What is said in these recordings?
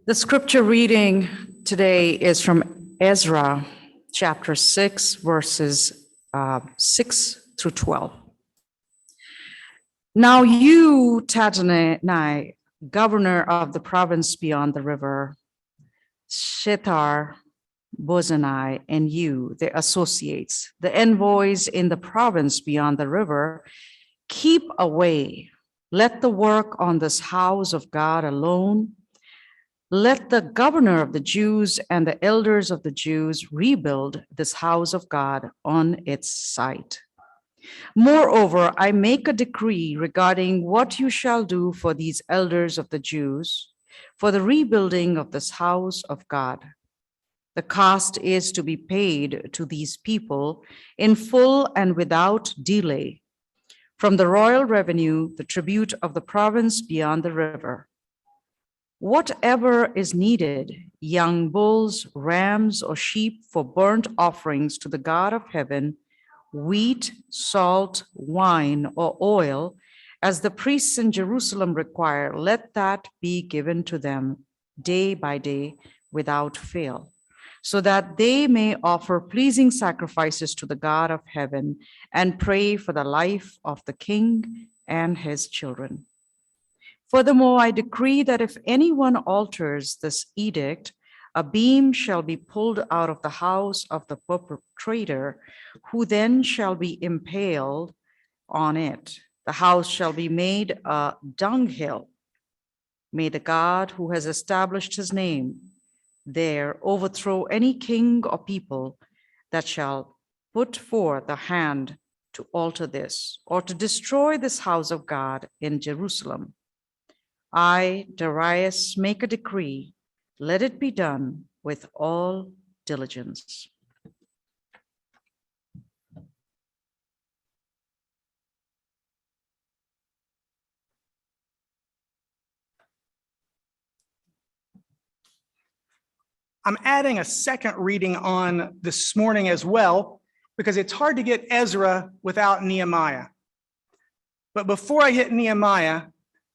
The scripture reading today is from Ezra chapter 6, verses 6 through 12. Now you, Tatanai, governor of the province beyond the river, Shethar Bozani, and you, the associates, the envoys in the province beyond the river, keep away. Let the work on this house of God alone. Let the governor of the Jews and the elders of the Jews rebuild this house of God on its site. Moreover, I make a decree regarding what you shall do for these elders of the Jews for the rebuilding of this house of God. The cost is to be paid to these people in full and without delay from the royal revenue, the tribute of the province beyond the river. Whatever is needed, young bulls, rams, or sheep for burnt offerings to the God of heaven, wheat, salt, wine, or oil, as the priests in Jerusalem require, let that be given to them day by day without fail, so that they may offer pleasing sacrifices to the God of heaven and pray for the life of the king and his children. Furthermore, I decree that if anyone alters this edict, a beam shall be pulled out of the house of the perpetrator, who then shall be impaled on it. The house shall be made a dunghill. May the God who has established his name there overthrow any king or people that shall put forth a hand to alter this or to destroy this house of God in Jerusalem. I, Darius, make a decree, let it be done with all diligence. I'm adding a second reading on this morning as well, because it's hard to get Ezra without Nehemiah. But before I hit Nehemiah,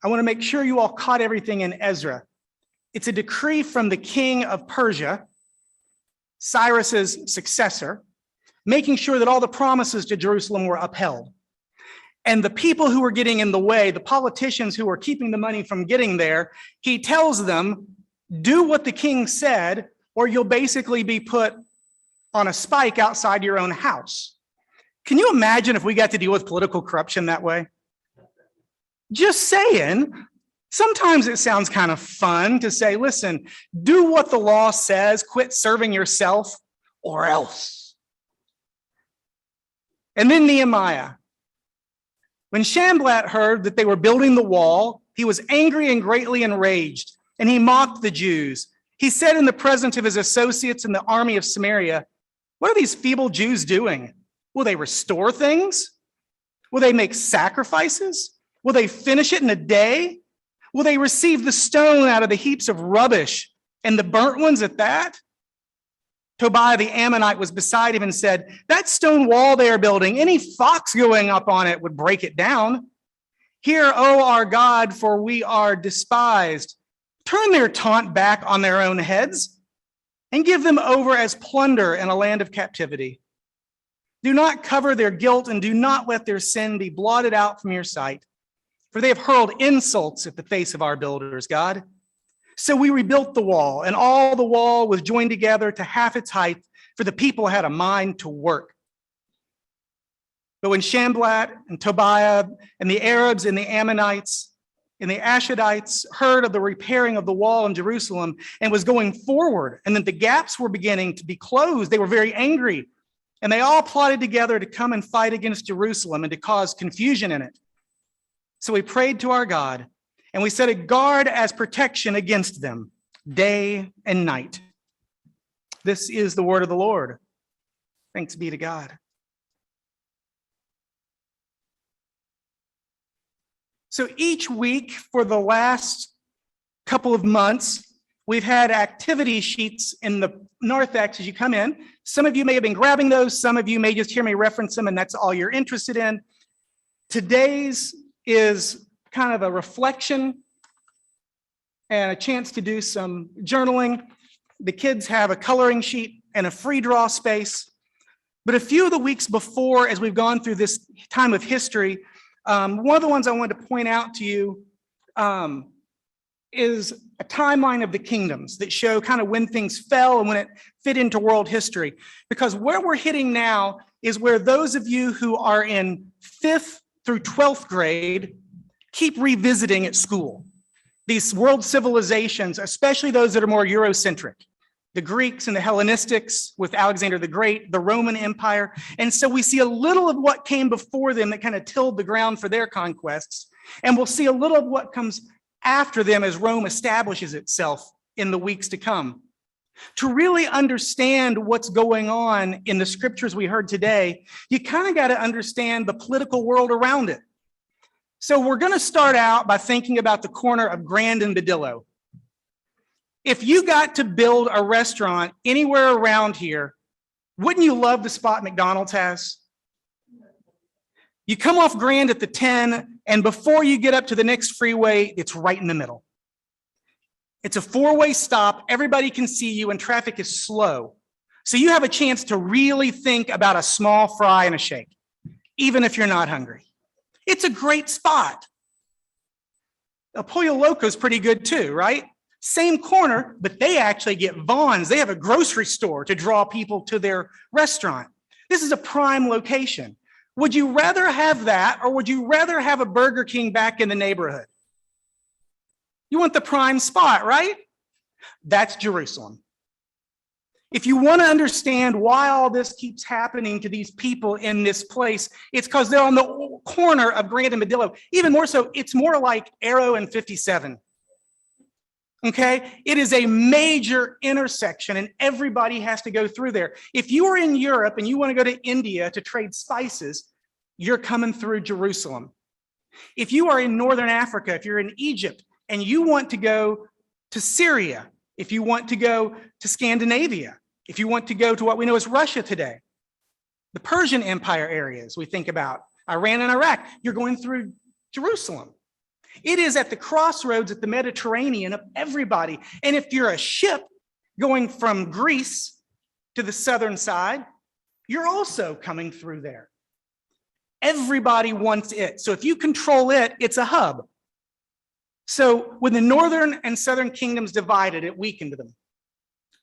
I want to make sure you all caught everything in Ezra. It's a decree from the king of Persia, Cyrus's successor, making sure that all the promises to Jerusalem were upheld. And the people who were getting in the way, the politicians who were keeping the money from getting there, he tells them, do what the king said, or you'll basically be put on a spike outside your own house. Can you imagine if we got to deal with political corruption that way? Just saying, sometimes it sounds kind of fun to say, listen, do what the law says, quit serving yourself, or else. And then Nehemiah. When Sanballat heard that they were building the wall, he was angry and greatly enraged, and he mocked the Jews. He said in the presence of his associates in the army of Samaria, what are these feeble Jews doing? Will they restore things? Will they make sacrifices? Will they finish it in a day? Will they receive the stone out of the heaps of rubbish and the burnt ones at that? Tobiah the Ammonite was beside him and said, that stone wall they are building, any fox going up on it would break it down. Hear, O our God, for we are despised. Turn their taunt back on their own heads and give them over as plunder in a land of captivity. Do not cover their guilt and do not let their sin be blotted out from your sight. For they have hurled insults at the face of our builders, God. So we rebuilt the wall, and all the wall was joined together to half its height, for the people had a mind to work. But when Sanballat and Tobiah and the Arabs and the Ammonites and the Ashdodites heard of the repairing of the wall in Jerusalem and was going forward, and that the gaps were beginning to be closed, they were very angry. And they all plotted together to come and fight against Jerusalem and to cause confusion in it. So we prayed to our God, and we set a guard as protection against them, day and night. This is the word of the Lord. Thanks be to God. So each week for the last couple of months, we've had activity sheets in the narthex as you come in. Some of you may have been grabbing those. Some of you may just hear me reference them, and that's all you're interested in. Today's is kind of a reflection and a chance to do some journaling. The kids have a coloring sheet and a free draw space. But a few of the weeks before, as we've gone through this time of history, one of the ones I wanted to point out to you is a timeline of the kingdoms that show kind of when things fell and when it fit into world history. Because where we're hitting now is where those of you who are in 5th through 12th grade keep revisiting at school. These world civilizations, especially those that are more Eurocentric, the Greeks and the Hellenistics with Alexander the Great, the Roman Empire. And so we see a little of what came before them that kind of tilled the ground for their conquests. And we'll see a little of what comes after them as Rome establishes itself in the weeks to come. To really understand what's going on in the scriptures we heard today, you kind of got to understand the political world around it. So we're going to start out by thinking about the corner of Grand and Badillo. If you got to build a restaurant anywhere around here, wouldn't you love the spot McDonald's has? You come off Grand at the 10, and before you get up to the next freeway, it's right in the middle. It's a 4-way stop. Everybody can see you, and traffic is slow. So you have a chance to really think about a small fry and a shake, even if you're not hungry. It's a great spot. A Pollo Loco is pretty good too, right? Same corner, but they actually get Vons. They have a grocery store to draw people to their restaurant. This is a prime location. Would you rather have that, or would you rather have a Burger King back in the neighborhood? You want the prime spot, right? That's Jerusalem. If you want to understand why all this keeps happening to these people in this place, it's because they're on the corner of Grand and Badillo. Even more so, it's more like Arrow and 57. Okay? It is a major intersection, and everybody has to go through there. If you are in Europe and you want to go to India to trade spices, you're coming through Jerusalem. If you are in Northern Africa, if you're in Egypt and you want to go to Syria, if you want to go to Scandinavia, if you want to go to what we know as Russia today, the Persian Empire areas we think about, Iran and Iraq, you're going through Jerusalem. It is at the crossroads at the Mediterranean of everybody. And if you're a ship going from Greece to the southern side, you're also coming through there. Everybody wants it. So if you control it, it's a hub. So when the northern and southern kingdoms divided, it weakened them,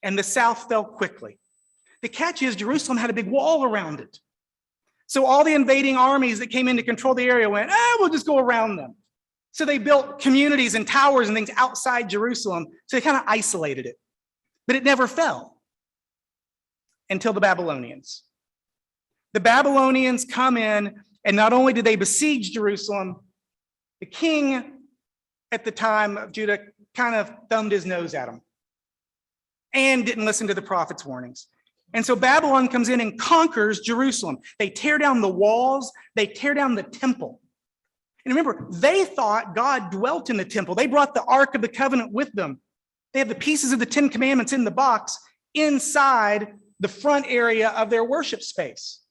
and the south fell quickly. The catch is Jerusalem had a big wall around it. So all the invading armies that came in to control the area went, we'll just go around them. So they built communities and towers and things outside Jerusalem. So they kind of isolated it. But it never fell until the Babylonians. The Babylonians come in, and not only did they besiege Jerusalem, the king at the time of Judah kind of thumbed his nose at them and didn't listen to the prophet's warnings. And so Babylon comes in and conquers Jerusalem. They tear down the walls, they tear down the temple. And remember, they thought God dwelt in the temple. They brought the Ark of the Covenant with them. They have the pieces of the 10 Commandments in the box inside the front area of their worship space.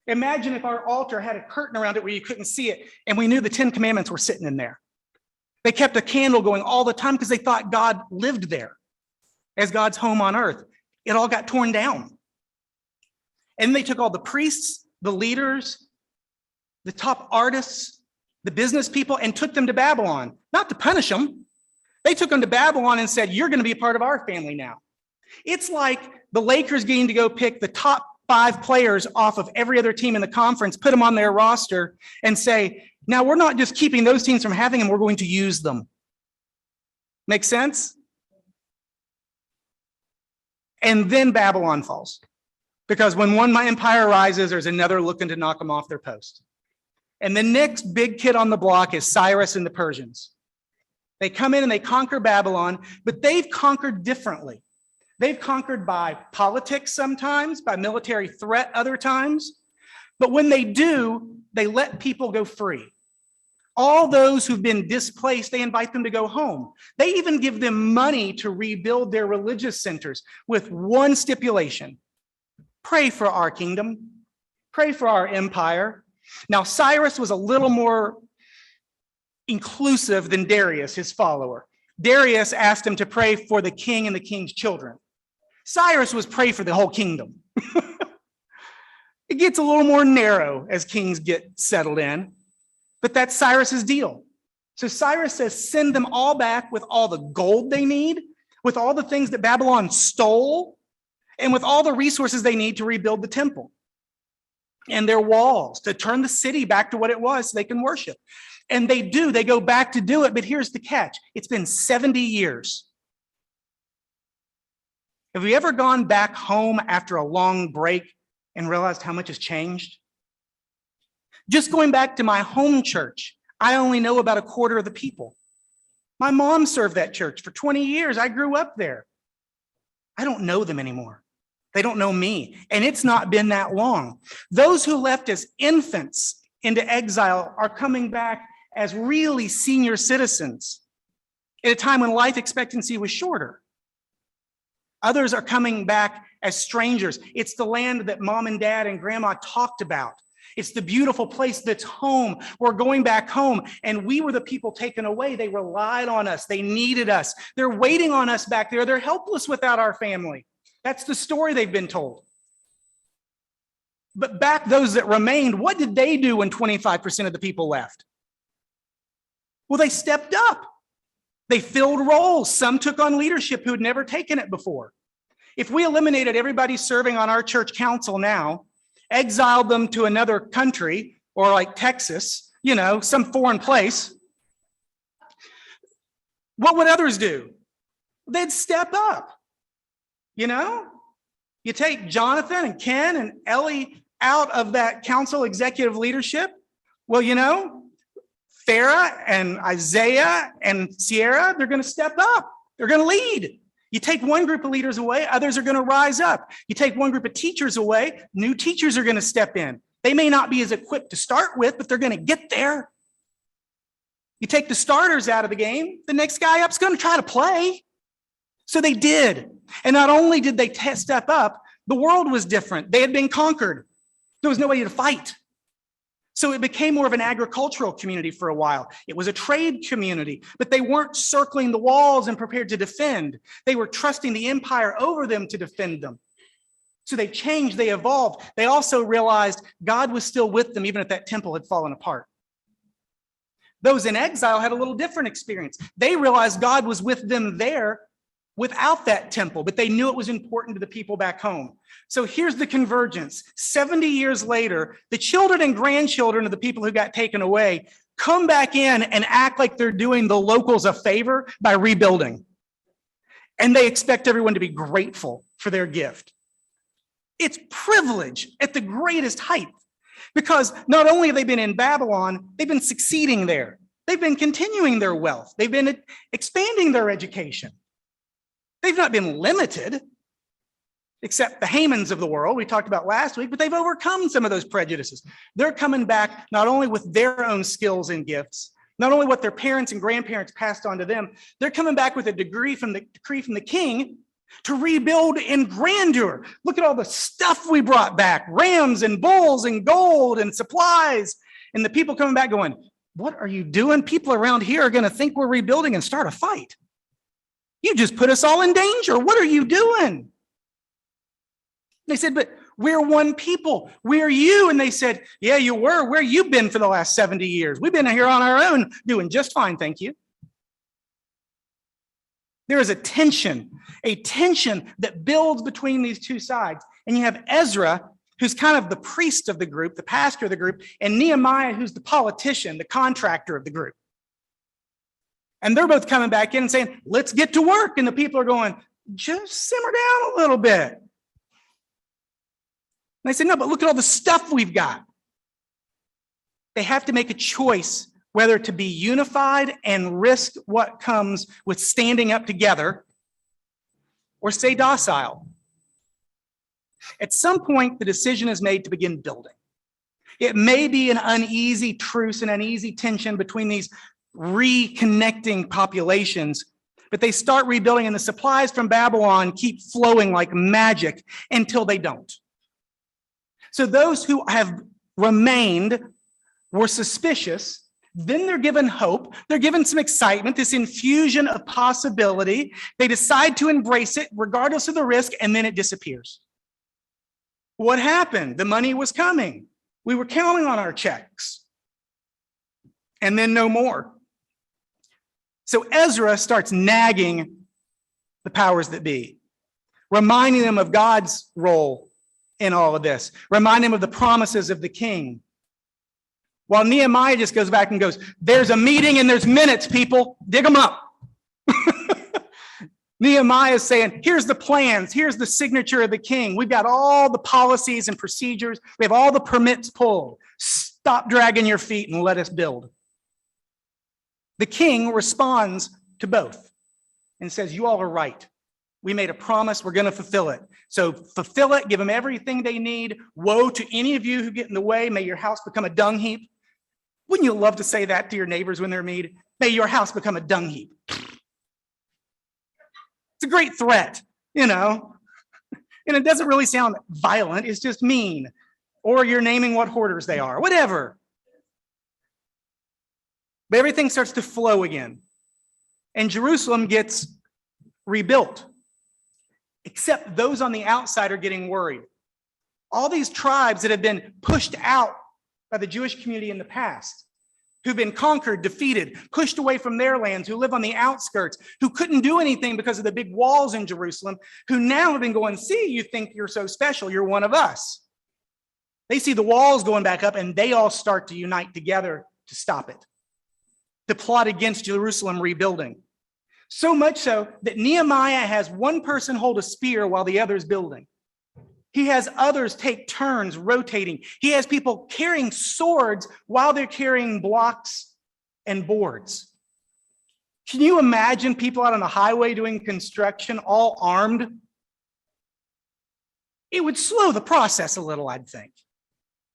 Imagine if our altar had a curtain around it where you couldn't see it, and we knew the 10 Commandments were sitting in there. They kept a candle going all the time because they thought God lived there as God's home on earth. It all got torn down. And they took all the priests, the leaders, the top artists, the business people, and took them to Babylon, not to punish them. They took them to Babylon and said, you're going to be a part of our family now. It's like the Lakers getting to go pick the top 5 players off of every other team in the conference, put them on their roster, and say, now we're not just keeping those teams from having them, we're going to use them. Make sense? And then Babylon falls. Because when one empire rises, there's another looking to knock them off their post. And the next big kid on the block is Cyrus and the Persians. They come in and they conquer Babylon, but they've conquered differently. They've conquered by politics sometimes, by military threat other times. But when they do, they let people go free. All those who've been displaced, they invite them to go home. They even give them money to rebuild their religious centers with one stipulation: pray for our kingdom, pray for our empire. Now, Cyrus was a little more inclusive than Darius, his follower. Darius asked him to pray for the king and the king's children. Cyrus was pray for the whole kingdom. It gets a little more narrow as kings get settled in, but that's Cyrus's deal. So Cyrus says, send them all back with all the gold they need, with all the things that Babylon stole, and with all the resources they need to rebuild the temple and their walls, to turn the city back to what it was so they can worship. And they do, they go back to do it, but here's the catch. It's been 70 years. Have you ever gone back home after a long break and realized how much has changed? Just going back to my home church, I only know about a quarter of the people. My mom served that church for 20 years. I grew up there. I don't know them anymore. They don't know me. And it's not been that long. Those who left as infants into exile are coming back as really senior citizens at a time when life expectancy was shorter. Others are coming back as strangers. It's the land that mom and dad and grandma talked about. It's the beautiful place that's home. We're going back home, and we were the people taken away. They relied on us. They needed us. They're waiting on us back there. They're helpless without our family. That's the story they've been told. But back those that remained, what did they do when 25% of the people left? Well, they stepped up. They filled roles. Some took on leadership who had never taken it before. If we eliminated everybody serving on our church council now, exiled them to another country, or like Texas, some foreign place, what would others do? They'd step up. You take Jonathan and Ken and Ellie out of that council executive leadership. Well, Farah and Isaiah and Sierra, they're going to step up. They're going to lead. You take one group of leaders away, others are going to rise up. You take one group of teachers away, new teachers are going to step in. They may not be as equipped to start with, but they're going to get there. You take the starters out of the game, the next guy up's going to try to play. So they did. And not only did they step up, the world was different. They had been conquered. There was nobody to fight. So it became more of an agricultural community for a while. It was a trade community, but they weren't circling the walls and prepared to defend. They were trusting the empire over them to defend them. So they changed, they evolved. They also realized God was still with them even if that temple had fallen apart. Those in exile had a little different experience. They realized God was with them there without that temple, but they knew it was important to the people back home. So here's the convergence. 70 years later, the children and grandchildren of the people who got taken away come back in and act like they're doing the locals a favor by rebuilding. And they expect everyone to be grateful for their gift. It's privilege at the greatest height, because not only have they been in Babylon, they've been succeeding there. They've been continuing their wealth. They've been expanding their education. They've not been limited, except the Hamans of the world we talked about last week, but they've overcome some of those prejudices. They're coming back not only with their own skills and gifts, not only what their parents and grandparents passed on to them, they're coming back with a decree from the king to rebuild in grandeur. Look at all the stuff we brought back, rams and bulls and gold and supplies. And the people coming back going, what are you doing? People around here are going to think we're rebuilding and start a fight. You just put us all in danger. What are you doing? They said, but we're one people. We're you. And they said, yeah, you were. Where you been for the last 70 years? We've been here on our own doing just fine, thank you. There is a tension that builds between these two sides. And you have Ezra, who's kind of the priest of the group, the pastor of the group, and Nehemiah, who's the politician, the contractor of the group. And they're both coming back in and saying, let's get to work. And the people are going, just simmer down a little bit. And they said, no, but look at all the stuff we've got. They have to make a choice whether to be unified and risk what comes with standing up together or stay docile. At some point, the decision is made to begin building. It may be an uneasy truce, an uneasy tension between these reconnecting populations, but they start rebuilding, and the supplies from Babylon keep flowing like magic until they don't. So those who have remained were suspicious Then they're given hope. They're given some excitement, this infusion of possibility. They decide to embrace it regardless of the risk, and then it disappears. What happened? The money was coming. We were counting on our checks. And then no more. So Ezra starts nagging the powers that be, reminding them of God's role in all of this, reminding them of the promises of the king. While Nehemiah just goes back and goes, there's a meeting and there's minutes, people, dig them up. Nehemiah is saying, here's the plans, here's the signature of the king. We've got all the policies and procedures. We have all the permits pulled. Stop dragging your feet and let us build. The king responds to both and says, you all are right. We made a promise, we're going to fulfill it. So fulfill it, give them everything they need. Woe to any of you who get in the way. May your house become a dung heap. Wouldn't you love to say that to your neighbors when they're mean? May your house become a dung heap. It's a great threat, you know, and it doesn't really sound violent. It's just mean, or you're naming what hoarders they are, whatever. But everything starts to flow again, and Jerusalem gets rebuilt, except those on the outside are getting worried. All these tribes that have been pushed out by the Jewish community in the past, who've been conquered, defeated, pushed away from their lands, who live on the outskirts, who couldn't do anything because of the big walls in Jerusalem, who now have been going, see, you think you're so special, you're one of us. They see the walls going back up, and they all start to unite together to stop it, to plot against Jerusalem rebuilding. So much so that Nehemiah has one person hold a spear while the other's building. He has others take turns rotating. He has people carrying swords while they're carrying blocks and boards. Can you imagine people out on the highway doing construction, all armed? It would slow the process a little, I'd think.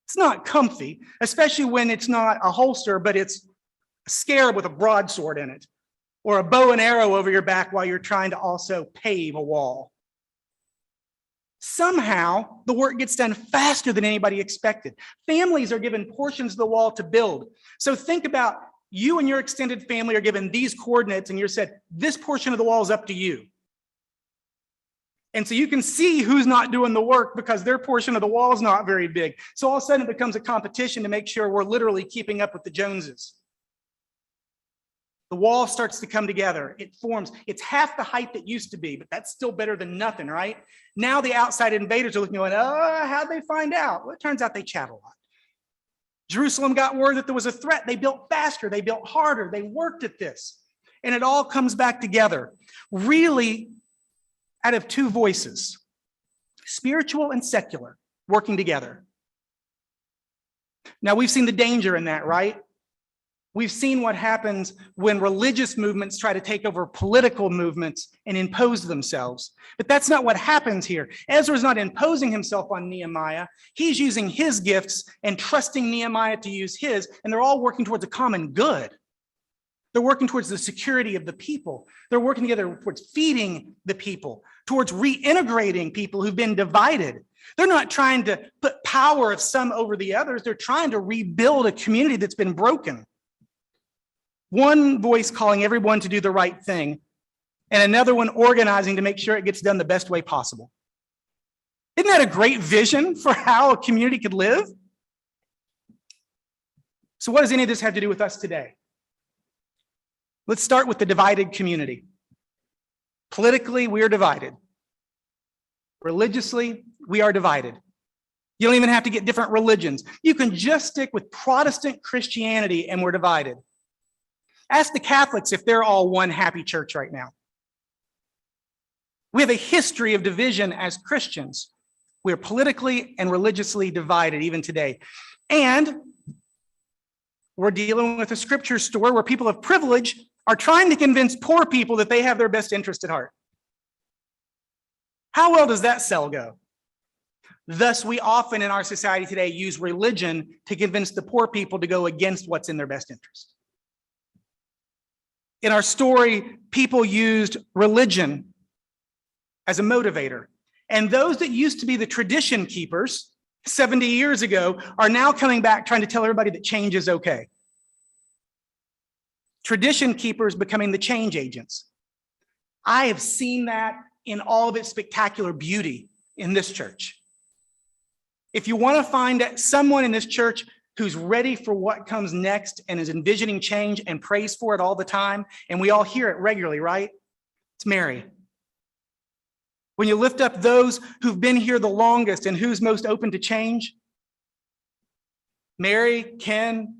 It's not comfy, especially when it's not a holster, but it's a scarab with a broadsword in it, or a bow and arrow over your back while you're trying to also pave a wall. Somehow, the work gets done faster than anybody expected. Families are given portions of the wall to build. So think about you and your extended family are given these coordinates, and you're said, this portion of the wall is up to you. And so you can see who's not doing the work because their portion of the wall is not very big. So all of a sudden, it becomes a competition to make sure we're literally keeping up with the Joneses. The wall starts to come together. It forms. It's half the height it used to be, but that's still better than nothing, right? Now the outside invaders are looking going, oh, how'd they find out? Well, it turns out they chat a lot. Jerusalem got word that there was a threat. They built faster. They built harder. They worked at this. And it all comes back together, really out of two voices, spiritual and secular, working together. Now, we've seen the danger in that, right? We've seen what happens when religious movements try to take over political movements and impose themselves. But that's not what happens here. Ezra's not imposing himself on Nehemiah. He's using his gifts and trusting Nehemiah to use his, and they're all working towards a common good. They're working towards the security of the people. They're working together towards feeding the people, towards reintegrating people who've been divided. They're not trying to put power of some over the others. They're trying to rebuild a community that's been broken. One voice calling everyone to do the right thing, and another one organizing to make sure it gets done the best way possible. Isn't that a great vision for how a community could live? So what does any of this have to do with us today? Let's start with the divided community. Politically, we are divided. Religiously, we are divided. You don't even have to get different religions. You can just stick with Protestant Christianity and we're divided. Ask the Catholics if they're all one happy church right now. We have a history of division as Christians. We are politically and religiously divided even today. And we're dealing with a scripture store where people of privilege are trying to convince poor people that they have their best interest at heart. How well does that sell go? Thus, we often in our society today use religion to convince the poor people to go against what's in their best interest. In our story, people used religion as a motivator. And those that used to be the tradition keepers 70 years ago are now coming back trying to tell everybody that change is okay. Tradition keepers becoming the change agents. I have seen that in all of its spectacular beauty in this church. If you want to find someone in this church who's ready for what comes next and is envisioning change and prays for it all the time, and we all hear it regularly, right? It's Mary. When you lift up those who've been here the longest and who's most open to change, Mary, Ken,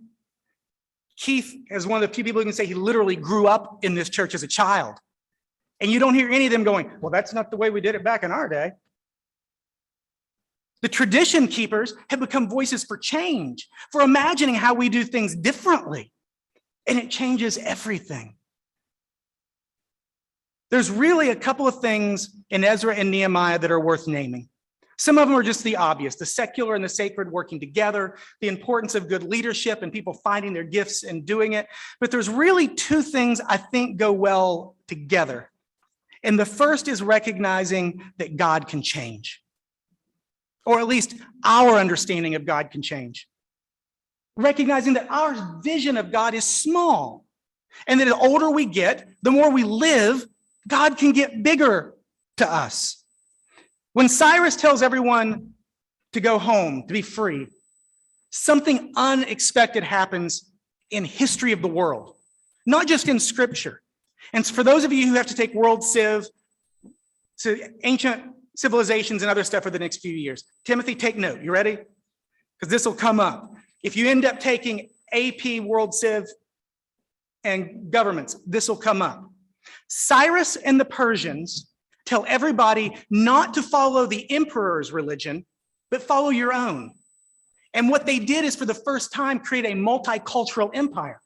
Keith is one of the few people who can say he literally grew up in this church as a child. And you don't hear any of them going, well, that's not the way we did it back in our day. The tradition keepers have become voices for change, for imagining how we do things differently. And it changes everything. There's really a couple of things in Ezra and Nehemiah that are worth naming. Some of them are just the obvious, the secular and the sacred working together, the importance of good leadership and people finding their gifts and doing it. But there's really two things I think go well together. And the first is recognizing that God can change, or at least our understanding of God can change. Recognizing that our vision of God is small, and that the older we get, the more we live, God can get bigger to us. When Cyrus tells everyone to go home, to be free, something unexpected happens in history of the world, not just in scripture. And for those of you who have to take world civ to ancient civilizations and other stuff for the next few years, Timothy, take note. You ready? Because this will come up. If you end up taking AP world civ and governments, this will come up. Cyrus and the Persians tell everybody not to follow the emperor's religion, but follow your own. And what they did is for the first time create a multicultural empire.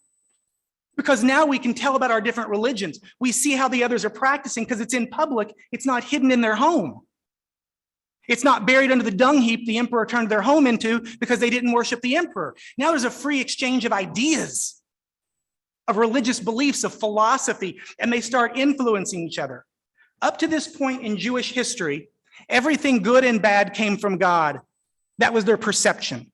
Because now we can tell about our different religions. We see how the others are practicing because it's in public. It's not hidden in their home. It's not buried under the dung heap the emperor turned their home into because they didn't worship the emperor. Now there's a free exchange of ideas, of religious beliefs, of philosophy, and they start influencing each other. Up to this point in Jewish history, everything good and bad came from God. That was their perception.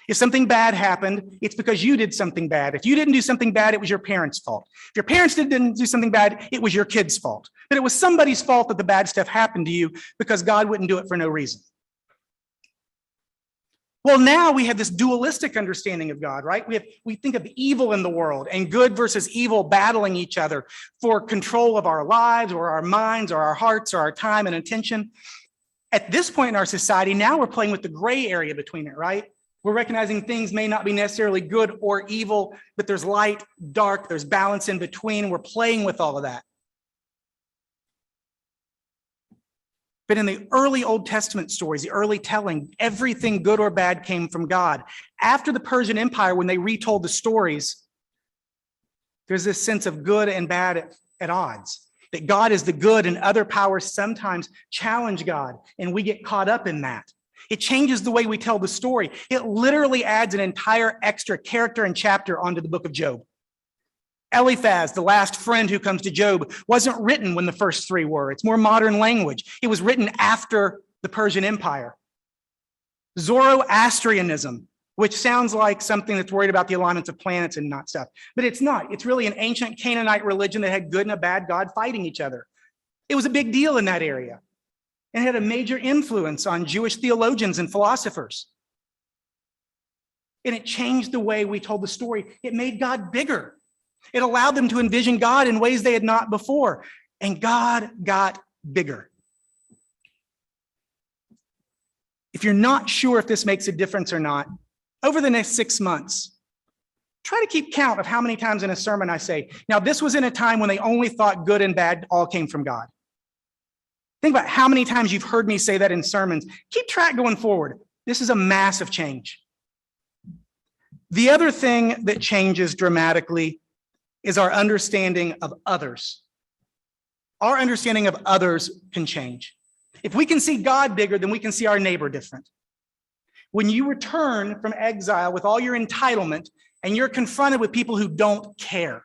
If something bad happened, it's because you did something bad. If you didn't do something bad, it was your parents' fault. If your parents didn't do something bad, it was your kids' fault. But it was somebody's fault that the bad stuff happened to you because God wouldn't do it for no reason. Well, now we have this dualistic understanding of God, right? We think of evil in the world and good versus evil battling each other for control of our lives or our minds or our hearts or our time and attention. At this point in our society, now we're playing with the gray area between it, right? We're recognizing things may not be necessarily good or evil, but there's light, dark, there's balance in between. We're playing with all of that. But in the early Old Testament stories, the early telling, everything good or bad came from God. After the Persian Empire, when they retold the stories, there's this sense of good and bad at odds, that God is the good and other powers sometimes challenge God, and we get caught up in that. It changes the way we tell the story. It literally adds an entire extra character and chapter onto the book of Job. Eliphaz, the last friend who comes to Job, wasn't written when the first three were. It's more modern language. It was written after the Persian Empire. Zoroastrianism, which sounds like something that's worried about the alignments of planets and not stuff, but it's not. It's really an ancient Canaanite religion that had good and a bad God fighting each other. It was a big deal in that area and had a major influence on Jewish theologians and philosophers. And it changed the way we told the story. It made God bigger. It allowed them to envision God in ways they had not before. And God got bigger. If you're not sure if this makes a difference or not, over the next 6 months, try to keep count of how many times in a sermon I say, now this was in a time when they only thought good and bad all came from God. Think about how many times you've heard me say that in sermons. Keep track going forward. This is a massive change. The other thing that changes dramatically is our understanding of others. Our understanding of others can change. If we can see God bigger, then we can see our neighbor different. When you return from exile with all your entitlement and you're confronted with people who don't care,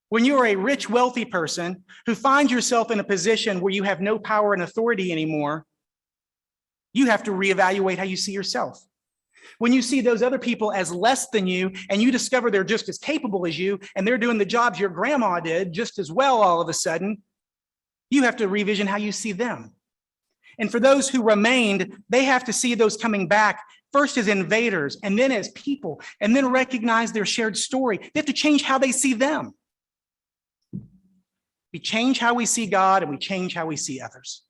when you are a rich, wealthy person who finds yourself in a position where you have no power and authority anymore, you have to reevaluate how you see yourself. When you see those other people as less than you and you discover they're just as capable as you and they're doing the jobs your grandma did just as well all of a sudden, you have to revision how you see them. And for those who remained, they have to see those coming back first as invaders and then as people, and then recognize their shared story. They have to change how they see them. We change how we see God and we change how we see others.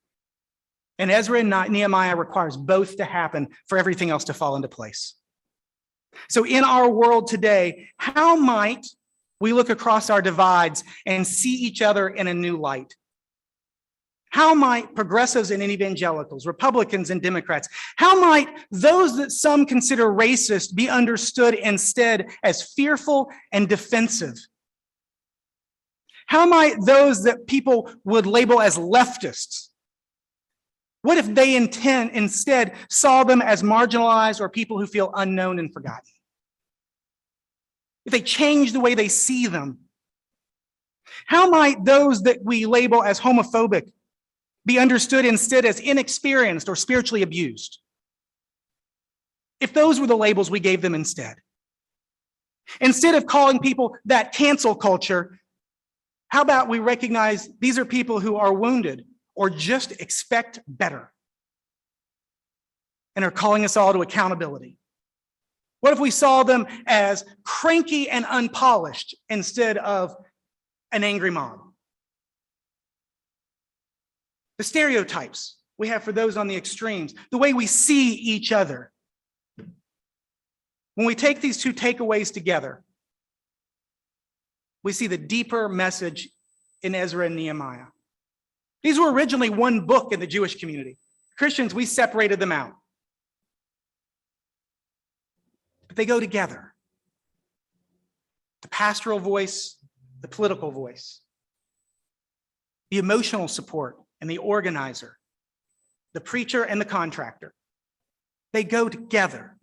And Ezra and Nehemiah requires both to happen for everything else to fall into place. So in our world today, how might we look across our divides and see each other in a new light? How might progressives and evangelicals, Republicans and Democrats, how might those that some consider racist be understood instead as fearful and defensive? How might those that people would label as leftists, what if they instead saw them as marginalized or people who feel unknown and forgotten? If they change the way they see them, how might those that we label as homophobic be understood instead as inexperienced or spiritually abused? If those were the labels we gave them instead. Instead of calling people that cancel culture, how about we recognize these are people who are wounded or just expect better and are calling us all to accountability? What if we saw them as cranky and unpolished instead of an angry mom? The stereotypes we have for those on the extremes, the way we see each other. When we take these two takeaways together, we see the deeper message in Ezra and Nehemiah. These were originally one book in the Jewish community. Christians, we separated them out. But they go together. The pastoral voice, the political voice, the emotional support and the organizer, the preacher and the contractor. They go together.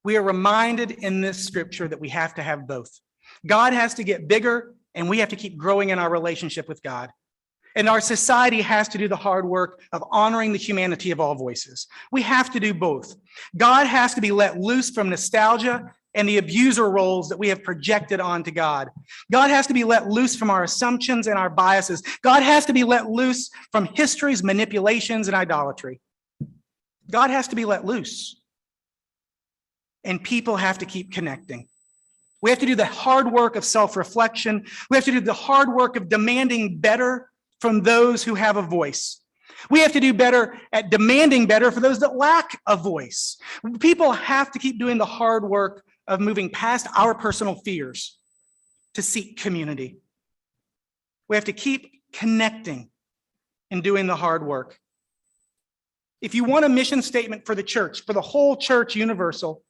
We are reminded in this scripture that we have to have both. God has to get bigger, and we have to keep growing in our relationship with God. And our society has to do the hard work of honoring the humanity of all voices. We have to do both. God has to be let loose from nostalgia and the abuser roles that we have projected onto God. God has to be let loose from our assumptions and our biases. God has to be let loose from history's manipulations and idolatry. God has to be let loose. And people have to keep connecting. We have to do the hard work of self-reflection. We have to do the hard work of demanding better from those who have a voice. We have to do better at demanding better for those that lack a voice. People have to keep doing the hard work of moving past our personal fears to seek community. We have to keep connecting and doing the hard work. If you want a mission statement for the church, for the whole church universal,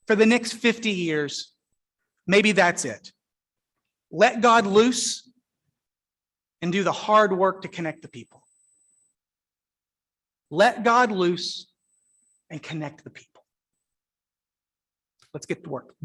for the next 50 years, maybe that's it. Let God loose and do the hard work to connect the people. Let God loose and connect the people. Let's get to work.